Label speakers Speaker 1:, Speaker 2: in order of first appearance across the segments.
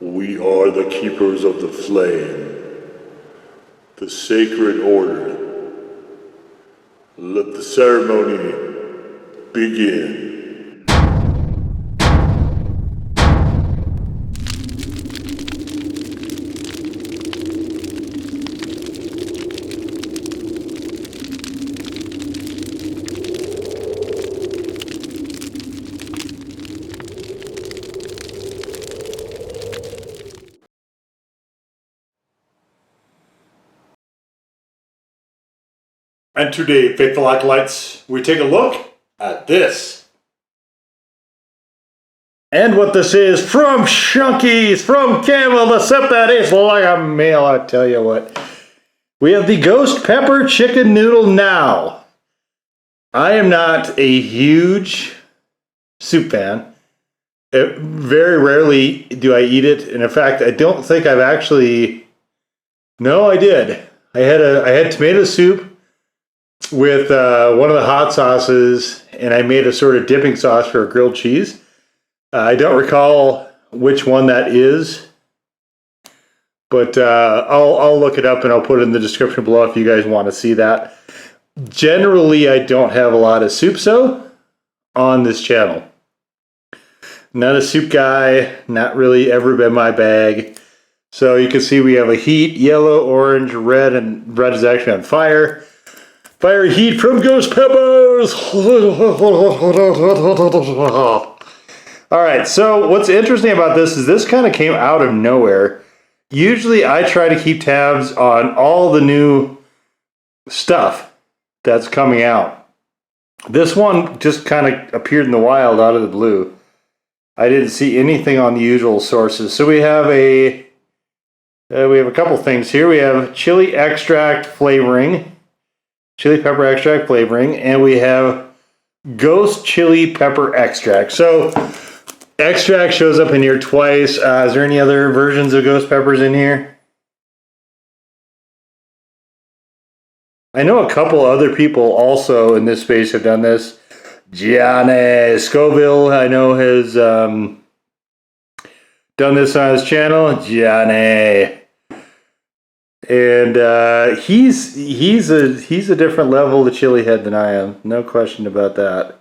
Speaker 1: We are the keepers of the flame, the sacred order. Let the ceremony begin. And today, faithful acolytes, we take a look at this. And what this is from Shunkies, from Campbell, the sip that is like a meal, I tell you what. We have the Ghost Pepper Chicken Noodle now. I am not a huge soup fan. Very rarely do I eat it. And in fact, I don't think I've actually... No, I did. I had tomato soup with one of the hot sauces, and I made a sort of dipping sauce for a grilled cheese. I don't recall which one that is, but I'll look it up and I'll put it in the description below if you guys want to see that. Generally, I don't have a lot of soup on this channel. Not a soup guy, not really ever been my bag. So you can see we have a heat, yellow, orange, red, and red is actually on fire. Fire heat from Ghost Peppers! Alright, so what's interesting about this is this kind of came out of nowhere. Usually I try to keep tabs on all the new stuff that's coming out. This one just kind of appeared in the wild out of the blue. I didn't see anything on the usual sources. So we have a couple things here. We have chili extract flavoring. Chili pepper extract flavoring, and we have ghost chili pepper extract. So extract shows up in here twice. Is there any other versions of ghost peppers in here? I know a couple other people also in this space have done this. Gianni Scoville, I know, has done this on his channel. Gianni. And he's a different level of chilehead than I am. No question about that.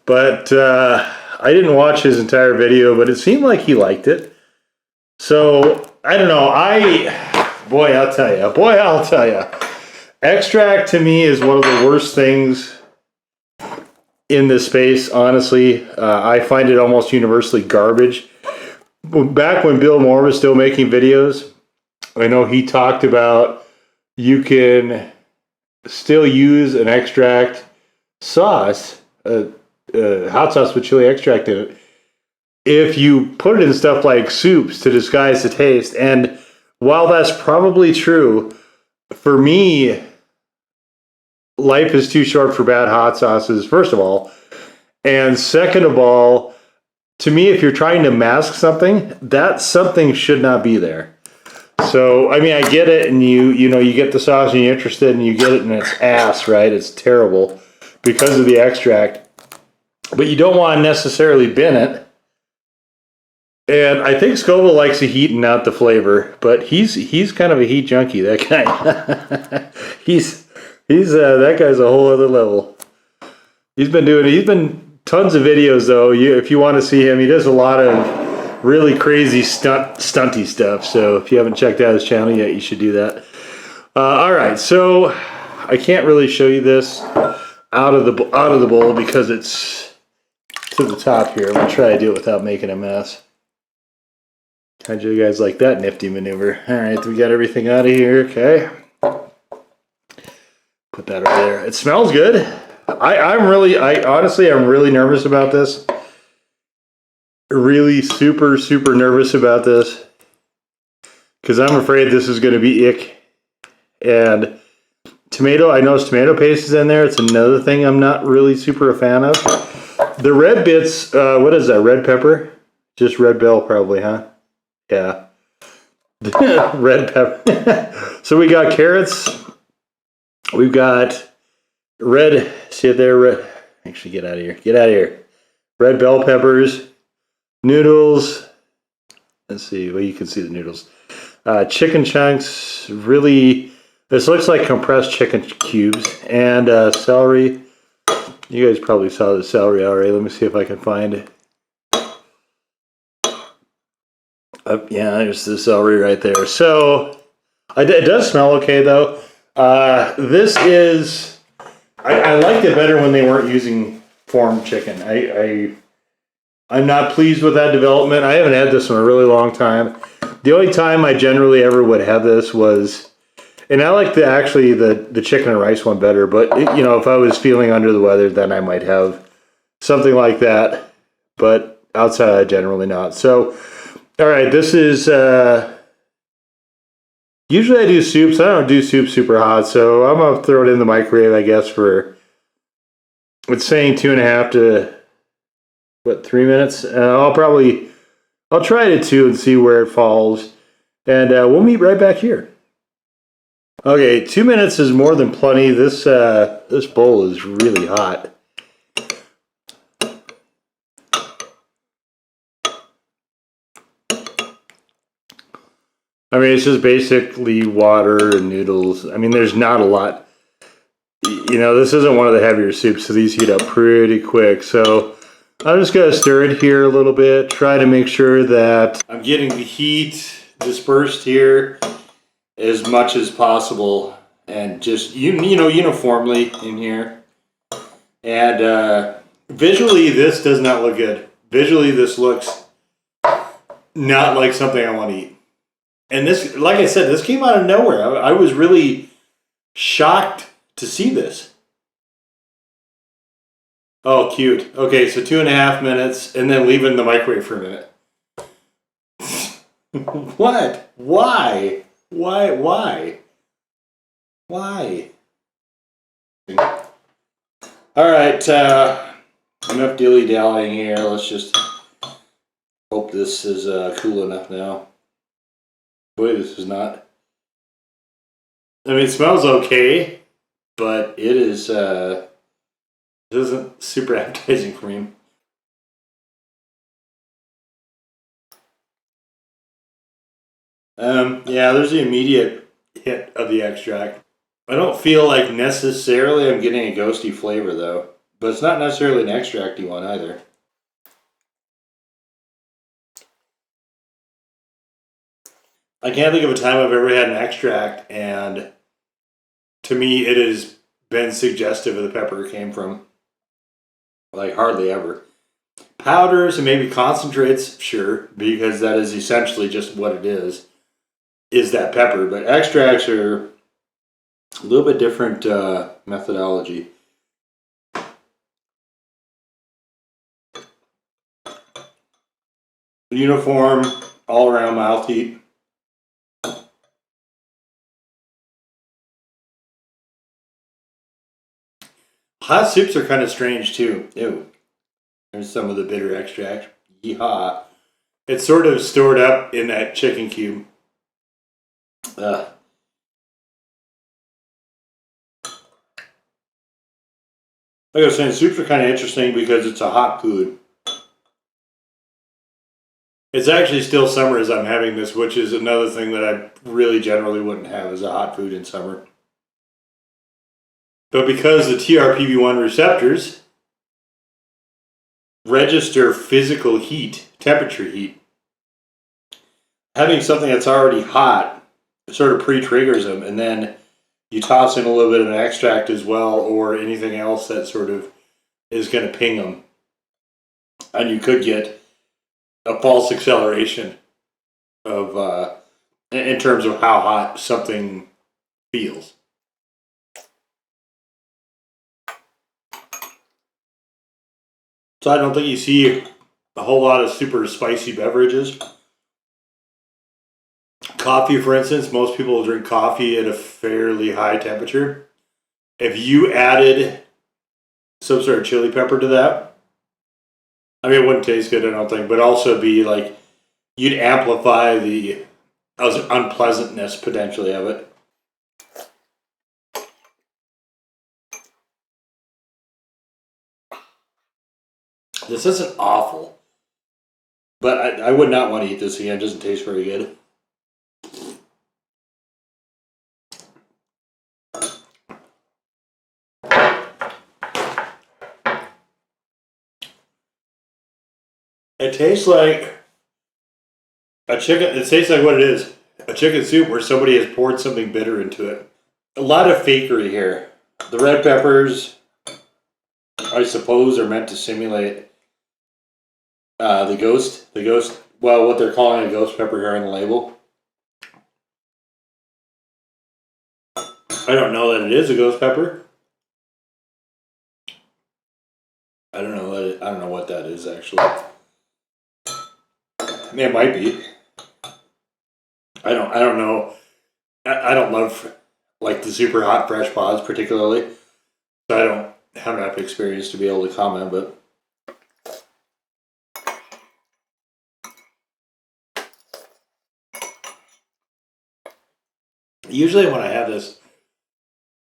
Speaker 1: But I didn't watch his entire video, but it seemed like he liked it. So, I don't know. Boy, I'll tell you. Extract to me is one of the worst things in this space, honestly. I find it almost universally garbage. Back when Bill Moore was still making videos, I know he talked about you can still use an extract sauce, hot sauce with chili extract in it, if you put it in stuff like soups to disguise the taste. And while that's probably true, for me, life is too short for bad hot sauces, first of all. And second of all, to me, if you're trying to mask something, that something should not be there. So, I mean, I get it, and you get the sauce and you're interested, and you get it, and it's ass, right? It's terrible because of the extract. But you don't want to necessarily bin it. And I think Scoville likes the heat and not the flavor, but he's kind of a heat junkie, that guy. he's that guy's a whole other level. He's been tons of videos, though. If you want to see him, he does a lot of really crazy stunty stuff. So if you haven't checked out his channel yet, you should do that. All right, so I can't really show you this out of the bowl because it's to the top here. I'm gonna try to do it without making a mess. How'd you guys like that nifty maneuver? All right, we got everything out of here. Okay, put that over there. It smells good. I'm really nervous about this. Really super nervous about this. Because I'm afraid this is going to be ick. And tomato, I noticed tomato paste is in there. It's another thing I'm not really super a fan of. The red bits, what is that, red pepper? Just red bell probably, huh? Yeah. Red pepper. So we got carrots. We've got red, see it there, red, actually get out of here. Red bell peppers, Noodles. Let's see. Well, you can see the noodles. Chicken chunks. Really, this looks like compressed chicken cubes. And celery. You guys probably saw the celery already. Let me see if I can find it. Yeah, there's the celery right there. So it does smell okay though. This is. I liked it better when they weren't using formed chicken. I'm not pleased with that development. I haven't had this in a really long time. The only time I generally ever would have this was, and I like the chicken and rice one better. But you know, if I was feeling under the weather, then I might have something like that. But outside, generally not. So, all right, this is. Usually I do soups. I don't do soup super hot, so I'm gonna throw it in the microwave. I guess for it's saying 2.5 to 3 minutes. I'll try it at 2 and see where it falls, and we'll meet right back here. Okay, 2 minutes is more than plenty. This bowl is really hot. I mean, it's just basically water and noodles. I mean, there's not a lot. You know, this isn't one of the heavier soups, so these heat up pretty quick. So I'm just going to stir it here a little bit, try to make sure that I'm getting the heat dispersed here as much as possible, and just you know uniformly in here. And visually, this does not look good. Visually, this looks not like something I want to eat. And this, like I said, this came out of nowhere. I was really shocked to see this. Oh, cute. Okay, so 2.5 minutes, and then leave it in the microwave for a minute. What? Why? Why? All right, enough dilly-dallying here. Let's just hope this is cool enough now. Boy, this is not. I mean, it smells okay, but it is. It isn't super appetizing for me. Yeah, there's the immediate hit of the extract. I don't feel like necessarily I'm getting a ghosty flavor though, but it's not necessarily an extracty one either. I can't think of a time I've ever had an extract, and to me, it has been suggestive of the pepper it came from. Like, hardly ever. Powders and maybe concentrates, sure, because that is essentially just what it is that pepper. But extracts are a little bit different methodology. Uniform, all around mouth heat. Hot soups are kind of strange too. Ew. There's some of the bitter extract. Yeehaw. It's sort of stored up in that chicken cube. Like I was saying, soups are kind of interesting because it's a hot food. It's actually still summer as I'm having this, which is another thing that I really generally wouldn't have as a hot food in summer. But because the TRPV1 receptors register physical heat, temperature heat, having something that's already hot sort of pre-triggers them, and then you toss in a little bit of an extract as well, or anything else that sort of is going to ping them, and you could get a false acceleration of in terms of how hot something feels. So I don't think you see a whole lot of super spicy beverages. Coffee, for instance, most people drink coffee at a fairly high temperature. If you added some sort of chili pepper to that, I mean, it wouldn't taste good, I don't think, but also be like, you'd amplify the unpleasantness potentially of it. This isn't awful. But I would not want to eat this again. It doesn't taste very good. It tastes like a chicken. It tastes like what it is. A chicken soup where somebody has poured something bitter into it. A lot of fakery here. The red peppers, I suppose, are meant to simulate the ghost. Well, what they're calling a ghost pepper here on the label. I don't know that it is a ghost pepper. I don't know what that is actually. It might be. I don't know. I don't love like the super hot fresh pods particularly. So I don't have enough experience to be able to comment, but usually when I have this,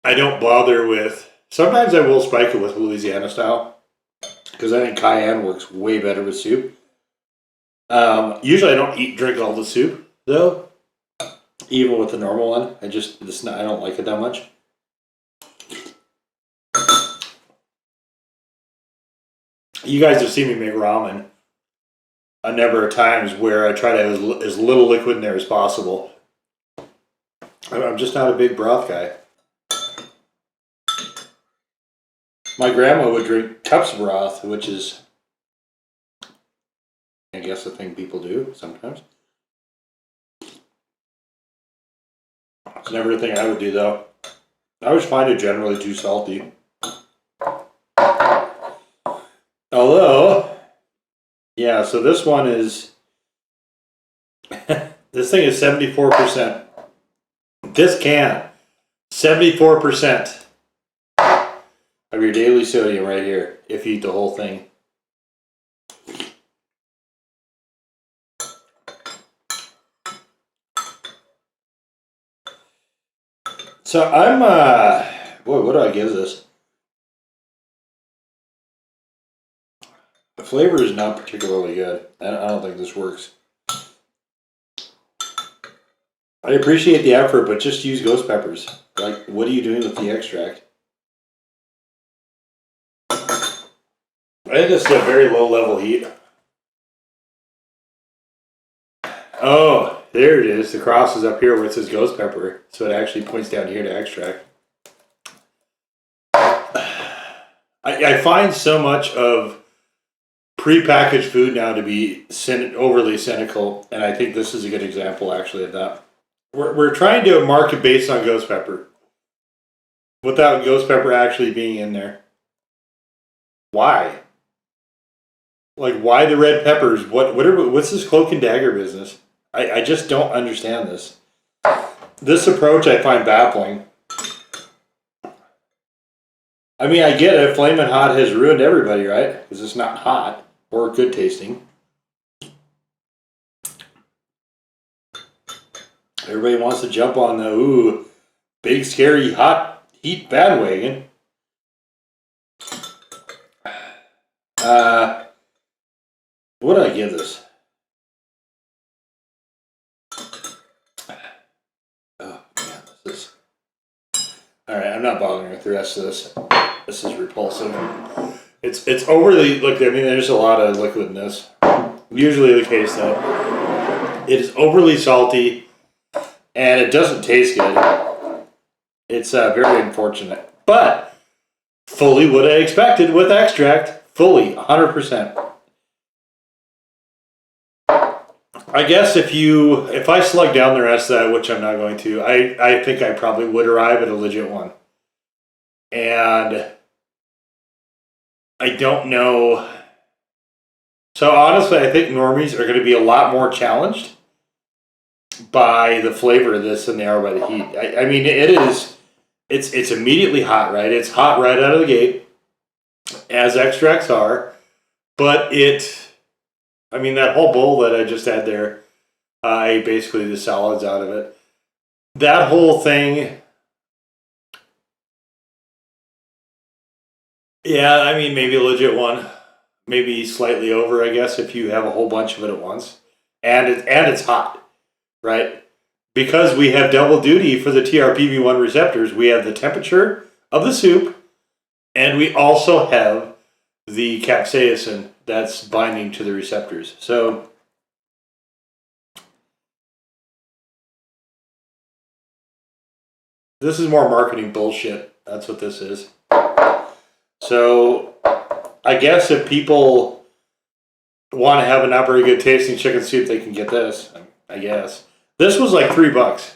Speaker 1: I don't bother with. Sometimes I will spike it with Louisiana style because I think cayenne works way better with soup. Usually I don't drink all the soup though, even with the normal one. I don't like it that much. You guys have seen me make ramen a number of times where I try to have as little liquid in there as possible. I'm just not a big broth guy. My grandma would drink cups of broth, which is, I guess, a thing people do sometimes. It's never a thing I would do, though. I always find it generally too salty. Although, yeah, so this one is, this thing is 74%. This can, 74% of your daily sodium right here, if you eat the whole thing. So I'm, boy, what do I give this? The flavor is not particularly good. I don't think this works. I appreciate the effort, but just use ghost peppers. Like, what are you doing with the extract? I think this is a very low level heat. Oh, there it is. The cross is up here where it says ghost pepper. So it actually points down here to extract. I find so much of prepackaged food now to be overly cynical, and I think this is a good example actually of that. We're trying to market based on ghost pepper without ghost pepper actually being in there. Why? Like, why the red peppers? What's this cloak and dagger business? I just don't understand this. This approach I find baffling. I mean, I get it. Flamin' hot has ruined everybody, right? Because it's not hot or good tasting. Everybody wants to jump on the big scary hot heat bandwagon. What do I give this? Oh man, this is. Alright, I'm not bothering with the rest of this. This is repulsive. It's overly, look, I mean, there's a lot of liquid in this. Usually the case though. It is overly salty and it doesn't taste good. It's very unfortunate. But fully what I expected with extract. Fully, 100%. I guess if I slug down the rest of that, which I'm not going to, I think I probably would arrive at a legit one. And I don't know. So honestly, I think normies are going to be a lot more challenged by the flavor of this than they are by the heat. I mean, it's immediately hot, right? It's hot right out of the gate, as extracts are. But I mean, that whole bowl that I just had there, I ate basically the solids out of it. That whole thing, yeah, I mean, maybe a legit one. maybe slightly over, I guess, if you have a whole bunch of it at once. And it's hot, right? Because we have double duty for the TRPV1 receptors, we have the temperature of the soup, and we also have the capsaicin that's binding to the receptors. So this is more marketing bullshit. That's what this is. So I guess if people want to have a not very good tasting chicken soup, they can get this, I guess. This was like $3.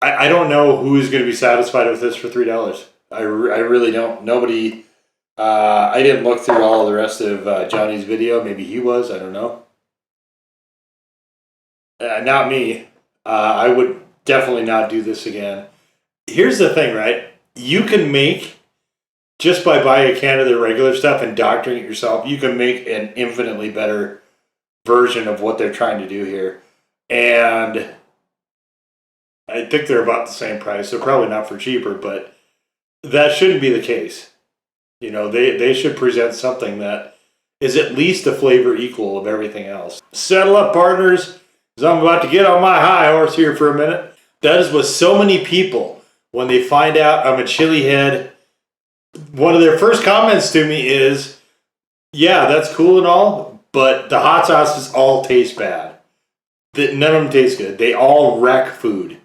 Speaker 1: I don't know who's going to be satisfied with this for $3. I really don't. Nobody. I didn't look through all of the rest of Johnny's video. Maybe he was. I don't know. Not me. I would definitely not do this again. Here's the thing, right? You can make, just by buying a can of the regular stuff and doctoring it yourself, you can make an infinitely better version of what they're trying to do here. And I think they're about the same price. They're probably not for cheaper, but that shouldn't be the case. You know, they should present something that is at least a flavor equal of everything else. Settle up, partners, because I'm about to get on my high horse here for a minute. That is what so many people, when they find out I'm a chili head, one of their first comments to me is, yeah, that's cool and all, but the hot sauces all taste bad. None of them taste good. They all wreck food.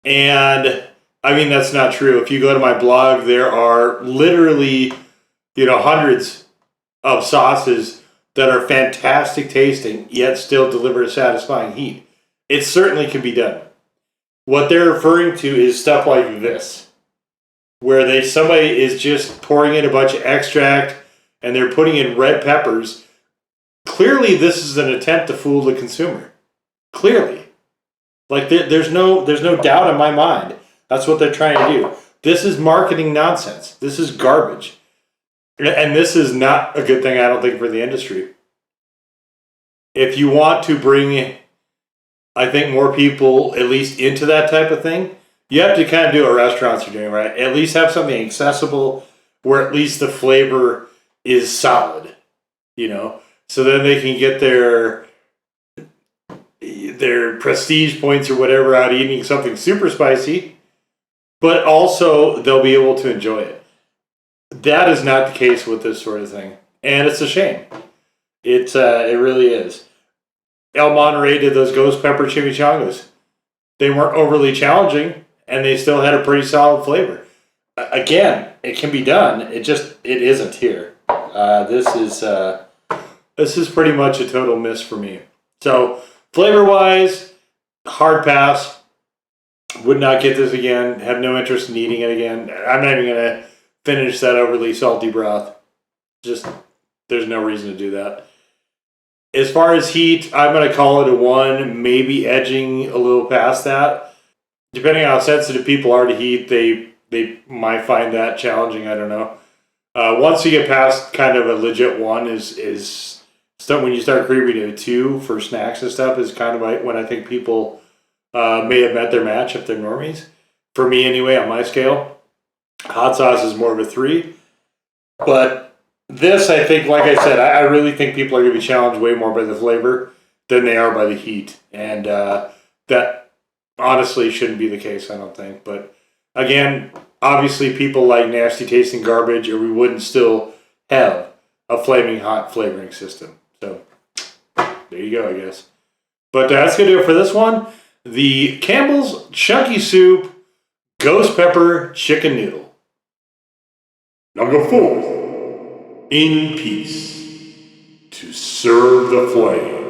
Speaker 1: And I mean, that's not true. If you go to my blog, there are literally, hundreds of sauces that are fantastic tasting, yet still deliver a satisfying heat. It certainly can be done. What they're referring to is stuff like this, where somebody is just pouring in a bunch of extract and they're putting in red peppers. Clearly, this is an attempt to fool the consumer. Clearly. Like, there's no doubt in my mind. That's what they're trying to do. This is marketing nonsense. This is garbage. And this is not a good thing, I don't think, for the industry. If you want to bring, I think, more people at least into that type of thing, you have to kind of do what restaurants are doing, right? At least have something accessible where at least the flavor is solid, so then they can get their prestige points or whatever out eating something super spicy, but also they'll be able to enjoy it. That is not the case with this sort of thing, and it's a shame. It really is. El Monterey did those ghost pepper chimichangas. They weren't overly challenging, and they still had a pretty solid flavor. Again, it can be done. It isn't here. This is pretty much a total miss for me. So flavor-wise, hard pass. Would not get this again. Have no interest in eating it again. I'm not even going to finish that overly salty broth. Just, there's no reason to do that. As far as heat, I'm going to call it a 1, maybe edging a little past that. Depending on how sensitive people are to heat, they might find that challenging. I don't know. Once you get past kind of a legit 1 is stuff, when you start creeping to a 2 for snacks and stuff, is kind of when I think people may have met their match if they're normies. For me anyway, on my scale. Hot sauce is more of a 3. But this, I think, like I said, I really think people are going to be challenged way more by the flavor than they are by the heat. And that honestly shouldn't be the case, I don't think. But again, obviously people like nasty tasting garbage, or we wouldn't still have a flaming hot flavoring system. So there you go, I guess. But that's going to do it for this one. The Campbell's Chunky Soup Ghost Pepper Chicken Noodle. Now go forth in peace to serve the flame.